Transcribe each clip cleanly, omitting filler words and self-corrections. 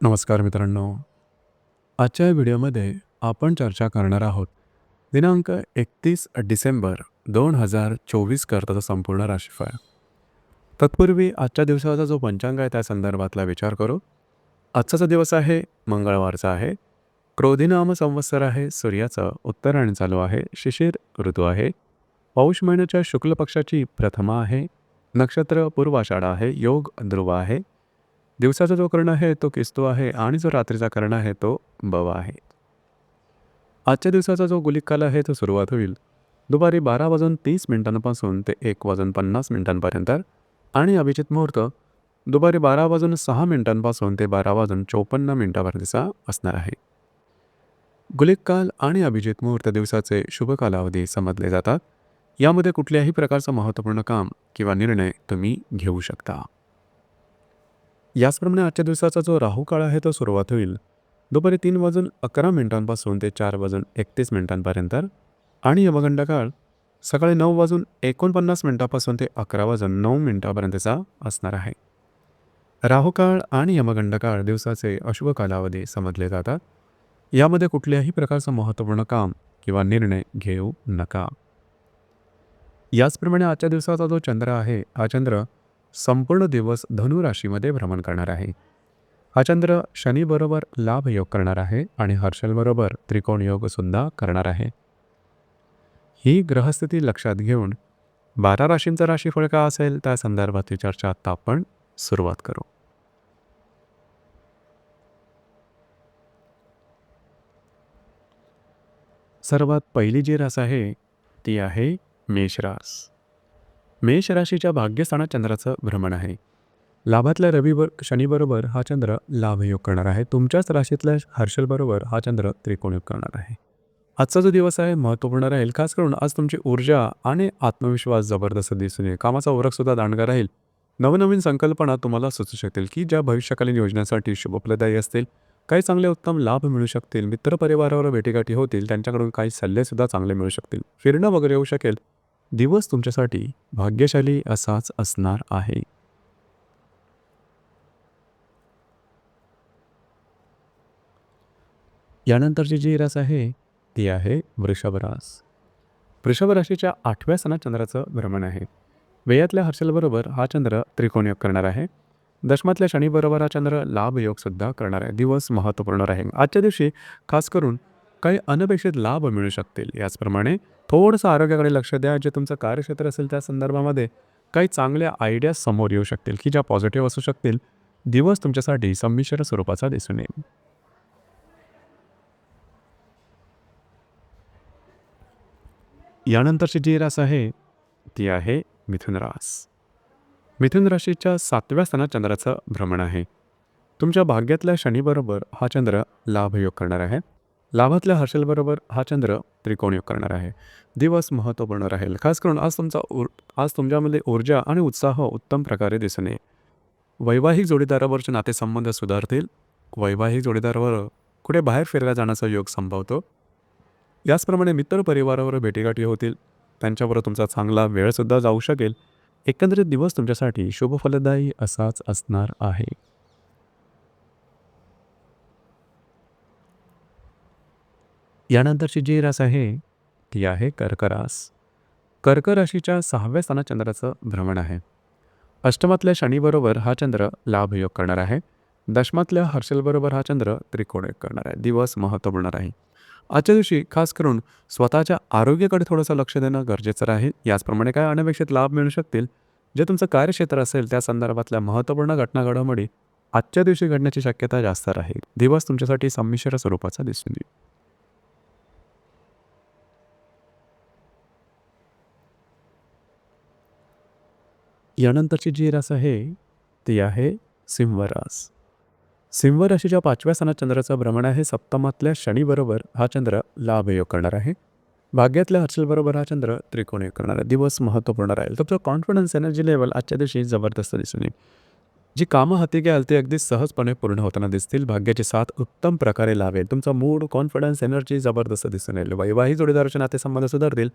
नमस्कार मित्रांनो. आजच्या व्हिडिओमध्ये आपण चर्चा करणार आहोत दिनांक 31 डिसेंबर 2024 करताचा संपूर्ण राशीफळ. तत्पूर्वी आजच्या दिवसाचा जो पंचांग आहे त्या संदर्भातला विचार करू. आजचा जो दिवस आहे मंगळवारचा आहे. क्रोधी नाम संवत्सर आहे. सूर्याचं उत्तरायण चालू आहे. शिशिर ऋतू आहे. पौष महिन्याच्या शुक्ल पक्षाची प्रथमा आहे. नक्षत्र पूर्वाषाढ आहे. योग ध्रुव आहे. दिवसाचा जो कर्ण आहे तो किस्तू आहे आणि जो रात्रीचा कर्ण आहे तो बवा आहे. आजच्या दिवसाचा जो गुलिक काल आहे तो सुरुवात होईल दुपारी 12:30 ते 1:50 आणि अभिजित मुहूर्त दुपारी 12:06 ते 12:54 असणार आहे. गुलिक काल आणि अभिजित मुहूर्त दिवसाचे शुभ कालावधी समजले जातात. यामध्ये कुठल्याही प्रकारचं महत्त्वपूर्ण काम किंवा निर्णय तुम्ही घेऊ शकता. याचप्रमाणे आजच्या दिवसाचा जो राहू काळ आहे तो सुरुवात होईल दुपारी 3:11 ते 4:31 आणि यमगंड काळ सकाळी 9:49 ते 11:09 असणार आहे. राहू काळ आणि यमगंड काळ दिवसाचे अशुभ कालावधी समजले जातात. यामध्ये कुठल्याही प्रकारचं महत्त्वपूर्ण काम किंवा निर्णय घेऊ नका. याचप्रमाणे आजच्या दिवसाचा जो चंद्र आहे हा चंद्र संपूर्ण दिवस धनु राशीमध्ये भ्रमण करणार आहे. हा चंद्र शनीबरोबर लाभ योग करणार आहे आणि हर्षलबरोबर त्रिकोण योग सुद्धा करणार आहे. ही ग्रहस्थिती लक्षात घेऊन 12 राशींचा राशीफळ का असेल त्या संदर्भातली चर्चा आता आपण सुरुवात करू. सर्वात पहिली जी रास आहे ती आहे मेषरास. मेष राशीच्या भाग्यस्थानात चंद्राचं भ्रमण आहे. लाभातल्या शनीबरोबर हा चंद्र लाभयोग करणार आहे. तुमच्याच राशीतल्या हर्षलबरोबर हा चंद्र त्रिकोणयोग करणार आहे. आजचा जो दिवस आहे महत्त्वपूर्ण राहील. खास करून आज तुमची ऊर्जा आणि आत्मविश्वास जबरदस्त दिसून येईल. कामाचा उरकसुद्धा दांडगा राहील. नवनवीन संकल्पना तुम्हाला सुचू शकतील की ज्या भविष्यकालीन योजनेसाठी शुभफलदायी असतील. काही चांगले उत्तम लाभ मिळू शकतील. मित्रपरिवारावर भेटीगाठी होतील. त्यांच्याकडून काही सल्लेसुद्धा चांगले मिळू शकतील. फिरणं वगैरे होऊ शकेल. दिवस तुमच्यासाठी भाग्यशाली असाच असणार आहे. यानंतरची जी रास आहे ती आहे वृषभ रास. वृषभ राशीच्या 8व्या स्थानात चंद्राचं भ्रमण आहे. व्ययातल्या हर्षलबरोबर हा चंद्र त्रिकोणयोग करणार आहे. दशमातल्या शनीबरोबर हा चंद्र लाभयोग सुद्धा करणार आहे. दिवस महत्त्वपूर्ण राहील. आजच्या दिवशी खास करून काही अनपेक्षित लाभ मिळू शकतील. याचप्रमाणे थोडंसं आरोग्याकडे लक्ष द्या. जे तुमचं कार्यक्षेत्र असेल त्या संदर्भामध्ये काही चांगल्या आयडिया समोर येऊ शकतील की ज्या पॉझिटिव्ह असू शकतील. दिवस तुमच्यासाठी संमिश्र स्वरूपाचा दिसून येईल. यानंतरची जी रास आहे ती आहे मिथुन रास. मिथुन राशीच्या 7व्या स्थानात चंद्राचं भ्रमण आहे. तुमच्या भाग्यातल्या शनीबरोबर हा चंद्र लाभयोग करणार आहे. लाभातल्या हर्षलबरोबर हा चंद्र त्रिकोणयोग करणार आहे. दिवस महत्त्वपूर्ण राहील. खास करून आज तुमच्यामध्ये ऊर्जा आणि उत्साह उत्तम प्रकारे दिसून येईल. वैवाहिक जोडीदारावरचे नातेसंबंध सुधारतील. वैवाहिक जोडीदारावर कुठे बाहेर फिरायला जाण्याचा योग संभवतो. याचप्रमाणे मित्रपरिवारावर भेटीगाठी होतील. त्यांच्याबरोबर तुमचा चांगला वेळसुद्धा जाऊ शकेल. एकंदरीत दिवस तुमच्यासाठी शुभफलदायी असाच असणार आहे. यानंतरची जी रास आहे ती आहे कर्क रास. कर्क राशीच्या 6व्या स्थानात चंद्राचं भ्रमण आहे. अष्टमातल्या शनीबरोबर हा चंद्र लाभयोग करणार आहे. दशमातल्या हर्षलबरोबर हा चंद्र त्रिकोणयोग करणार आहे. दिवस महत्त्वपूर्ण राहील. आजच्या दिवशी खास करून स्वतःच्या आरोग्याकडे थोडंसं लक्ष देणं गरजेचं राहील. याचप्रमाणे काय अनपेक्षित लाभ मिळू शकतील. जे तुमचं कार्यक्षेत्र असेल त्या संदर्भातल्या महत्त्वपूर्ण घटना घडामोडी आजच्या दिवशी घडण्याची शक्यता जास्त राहील. दिवस तुमच्यासाठी संमिश्र स्वरूपाचा दिसून येईल. यानंतरची जी रास आहे ती आहे सिंह रास. सिंह राशीच्या 5व्या स्थानात चंद्राचं भ्रमण आहे. सप्तमातल्या शनीबरोबर हा चंद्र लाभयोग करणार आहे. भाग्यातल्या हर्षलबरोबर हा चंद्र त्रिकोणयोग करणार आहे. दिवस महत्त्वपूर्ण राहील. तुमचं कॉन्फिडन्स एनर्जी लेवल आजच्या दिवशी जबरदस्त दिसून येईल. जी कामं हाती घ्याल ती अगदी सहजपणे पूर्ण होताना दिसतील. भाग्याची साथ उत्तम प्रकारे लाभेल. तुमचा मूड, कॉन्फिडन्स, एनर्जी जबरदस्त दिसून येईल. वैवाहिक जोडीदाराचे नातेसंबंध सुधारतील.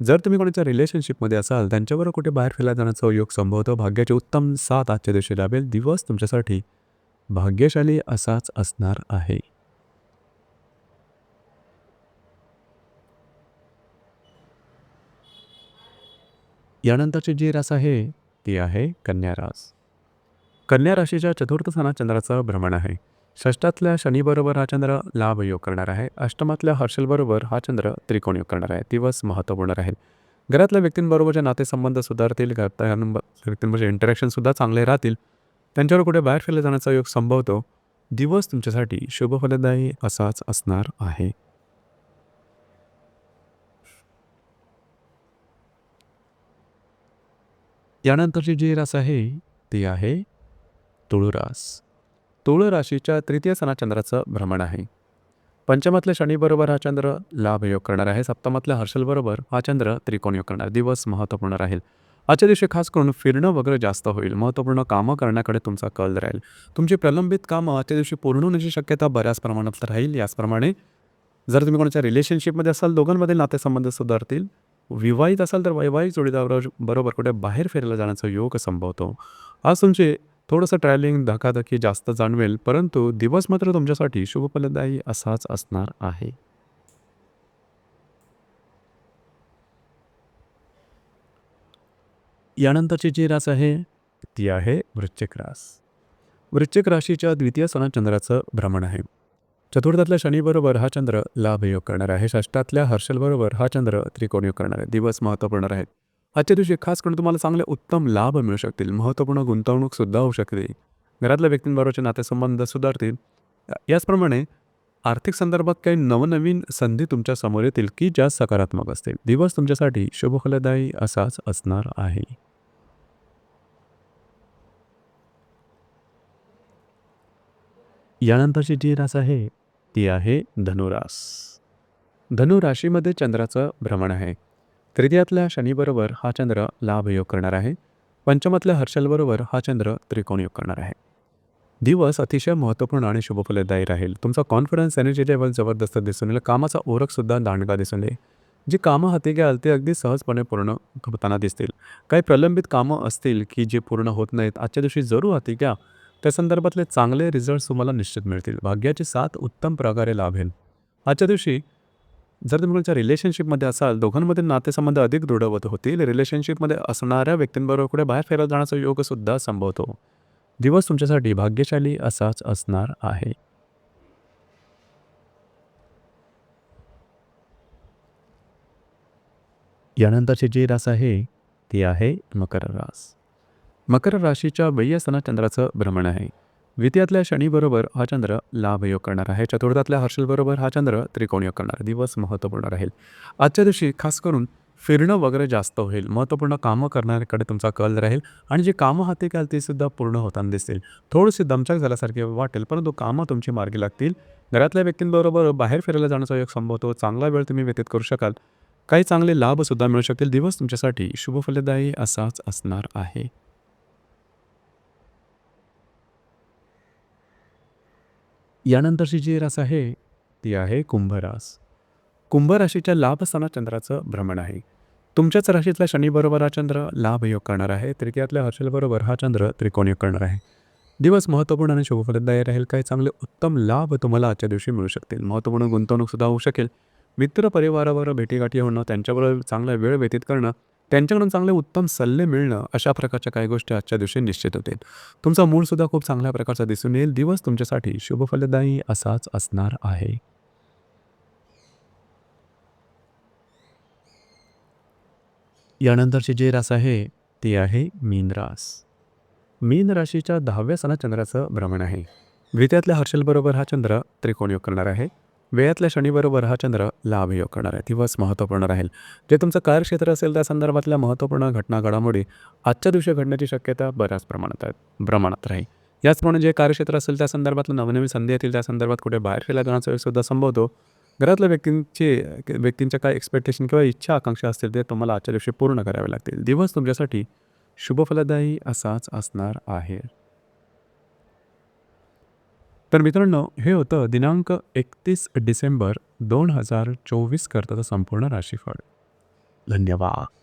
जर तुम्ही कोणाच्या रिलेशनशिपमध्ये असाल त्यांच्याबरोबर कुठे बाहेर फिरायला जाण्याचा योग संभवतो. भाग्याची उत्तम साथ आजच्या दिवशी लाभेल. दिवस तुमच्यासाठी भाग्यशाली असाच असणार आहे. यानंतरची जी रास आहे ती आहे कन्या रास. कन्या राशीच्या चतुर्थ स्थानात चंद्राचं भ्रमण आहे. षष्ठातल्या शनीबरोबर हा चंद्र लाभ योग करणार आहे. अष्टमातल्या हर्षलबरोबर हा चंद्र त्रिकोण योग करणार आहे. दिवस महत्त्वपूर्ण राहील. घरातल्या व्यक्तींबरोबरचे नातेसंबंध सुधारतील. घरातल्या व्यक्तींबरोबर इंटरॅक्शनसुद्धा चांगले राहतील. त्यांच्यावर कुठे बाहेर फिरला जाण्याचा योग संभवतो. दिवस तुमच्यासाठी शुभफलदायी असाच असणार आहे. यानंतरची जी रास आहे ती आहे तुळुरास. तुळ राशीच्या तृतीय स्थानात चंद्राचं भ्रमण आहे. पंचमातल्या शनीबरोबर हा चंद्र लाभ योग करणार आहे. सप्तमातल्या हर्षलबरोबर हा चंद्र त्रिकोण योग करणार. दिवस महत्त्वपूर्ण राहील. आजच्या दिवशी खास करून फिरणं वगैरे जास्त होईल. महत्त्वपूर्ण कामं करण्याकडे तुमचा कल राहील. तुमची प्रलंबित कामं आजच्या दिवशी पूर्ण होण्याची शक्यता बऱ्याच प्रमाणात राहील. याचप्रमाणे जर तुम्ही कोणाच्या रिलेशनशिपमध्ये असाल, दोघांमधील नातेसंबंध सुधारतील. विवाहित असाल तर वैवाहिक जोडीदाराबरोबर कुठे बाहेर फिरायला जाण्याचा योग संभवतो. आज तुमचे थोडंसं ट्रॅव्हलिंग धकाधकी जास्त जाणवेल, परंतु दिवस मात्र तुमच्यासाठी शुभफलदायी असाच असणार आहे. यानंतरची जी रास आहे ती आहे वृश्चिक रास. वृश्चिक राशीच्या द्वितीय स्थानात चंद्राचं भ्रमण आहे. चतुर्थातल्या शनीबरोबर हा चंद्र लाभ योग करणार आहे. षष्ठातल्या हर्षलबरोबर हा चंद्र त्रिकोण योग करणार आहे. दिवस महत्त्वपूर्ण राहील. आजच्या दिवशी खास करून तुम्हाला चांगले उत्तम लाभ मिळू शकतील. महत्त्वपूर्ण गुंतवणूकसुद्धा होऊ शकते. घरातल्या व्यक्तींबरोबरचे नातेसंबंध सुधारतील. याचप्रमाणे आर्थिक संदर्भात काही नवनवीन संधी तुमच्या समोर येतील की ज्या सकारात्मक असतील. दिवस तुमच्यासाठी शुभफलदायी असाच असणार आहे. यानंतरची जी रास आहे ती आहे धनुरास. धनुराशीमध्ये चंद्राचं भ्रमण आहे. तृतीयातल्या शनीबरोबर हा चंद्र लाभ योग करणार आहे. पंचमातल्या हर्षलबरोबर हा चंद्र त्रिकोण योग करणार आहे. दिवस अतिशय महत्त्वपूर्ण आणि शुभफलदायी राहील. तुमचा कॉन्फिडन्स एनर्जी लेवल जबरदस्त दिसून येईल. कामाचा ओरखसुद्धा दांडगा दिसून येईल. जी कामं हाती घ्याल ते अगदी सहजपणे पूर्ण होताना दिसतील. काही प्रलंबित कामं असतील की जे पूर्ण होत नाहीत, आजच्या दिवशी जरूर हाती घ्या. त्या संदर्भातले चांगले रिझल्ट्स तुम्हाला निश्चित मिळतील. भाग्याची साथ उत्तम प्रकारे लाभेल. आजच्या दिवशी जर तुम्ही तुमच्या रिलेशनशिपमध्ये असाल, दोघांमधील नातेसंबंध अधिक दृढवत होतील. रिलेशनशिपमध्ये असणाऱ्या व्यक्तींबरोबर कुठे बाहेर फिरायला जाण्याचा योगसुद्धा संभवतो. दिवस तुमच्यासाठी भाग्यशाली असाच असणार आहे. यानंतरची जी रास आहे ती आहे मकर रास. मकर राशीच्या बाह्य स्थानात चंद्राचं भ्रमण आहे. द्वितीयातल्या शनीबरोबर हा चंद्र लाभ योग करणार आहे. चतुर्थातल्या हर्षलबरोबर हा चंद्र त्रिकोण योग करणार. दिवस महत्त्वपूर्ण राहील. आजच्या दिवशी खास करून फिरणं वगैरे जास्त होईल. महत्त्वपूर्ण कामं करण्याकडे तुमचा कल राहील आणि जी कामं हाती घ्याल ती सुद्धा पूर्ण होताना दिसतील. थोडीशी दमछाक झाल्यासारखी वाटेल, परंतु कामं तुमची मार्गी लागतील. घरातल्या व्यक्तींबरोबर बाहेर फिरायला जाण्याचा योग संभवतो. चांगला वेळ तुम्ही व्यतीत करू शकाल. काही चांगले लाभसुद्धा मिळू शकतील. दिवस तुमच्यासाठी शुभफलदायी असाच असणार आहे. यानंतरची जी रास आहे ती आहे कुंभ रास. कुंभ राशीच्या लाभ स्थानात चंद्राचं भ्रमण आहे. तुमच्याच राशीतल्या शनीबरोबर हा चंद्र लाभ योग करणार आहे. तृतीयातल्या हर्षलबरोबर हा चंद्र त्रिकोण योग करणार आहे. दिवस महत्त्वपूर्ण आणि शुभफलदायी राहील. काही चांगले उत्तम लाभ तुम्हाला आजच्या दिवशी मिळू शकतील. महत्त्वपूर्ण गुंतवणूकसुद्धा होऊ शकेल. मित्र परिवाराबरोबर भेटीगाठी होणं, त्यांच्याबरोबर चांगला वेळ व्यतीत करणं, त्यांच्याकडून चांगले उत्तम सल्ले मिळणं, अशा प्रकारच्या काही गोष्टी आजच्या दिवशी निश्चित होतील. तुमचा मूडसुद्धा खूप चांगल्या प्रकारचा दिसून येईल. दिवस तुमच्यासाठी शुभफलदायी असाच असणार आहे. यानंतरची जी रास आहे ती आहे मीन रास. मीन राशीच्या 10व्या स्थानात चंद्राचं भ्रमण आहे. द्वितीयातल्या हर्षलबरोबर हा चंद्र त्रिकोण योग करणार आहे. व्ययातल्या शनीबरोबर हा चंद्र लाभ योग करणार आहे. दिवस महत्त्वपूर्ण राहील. जे तुमचं कार्यक्षेत्र असेल त्या संदर्भातल्या महत्त्वपूर्ण घटना घडामोडी आजच्या दिवशी घडण्याची शक्यता बऱ्याच प्रमाणात राहील. याचप्रमाणे जे कार्यक्षेत्र असेल त्या संदर्भातलं नवनवीन संधी येतील. त्या संदर्भात कुठे बाहेर फिरायला जाण्याचा सुद्धा संभवतो. घरातल्या व्यक्तींच्या काय एक्सपेक्टेशन किंवा इच्छा आकांक्षा असतील ते तुम्हाला आजच्या दिवशी पूर्ण करावे लागतील. दिवस तुमच्यासाठी शुभफलदायी असाच असणार आहे. तर मित्रांनो, हे होतं दिनांक 31 डिसेंबर 2024 करताचं संपूर्ण राशीफळ. धन्यवाद.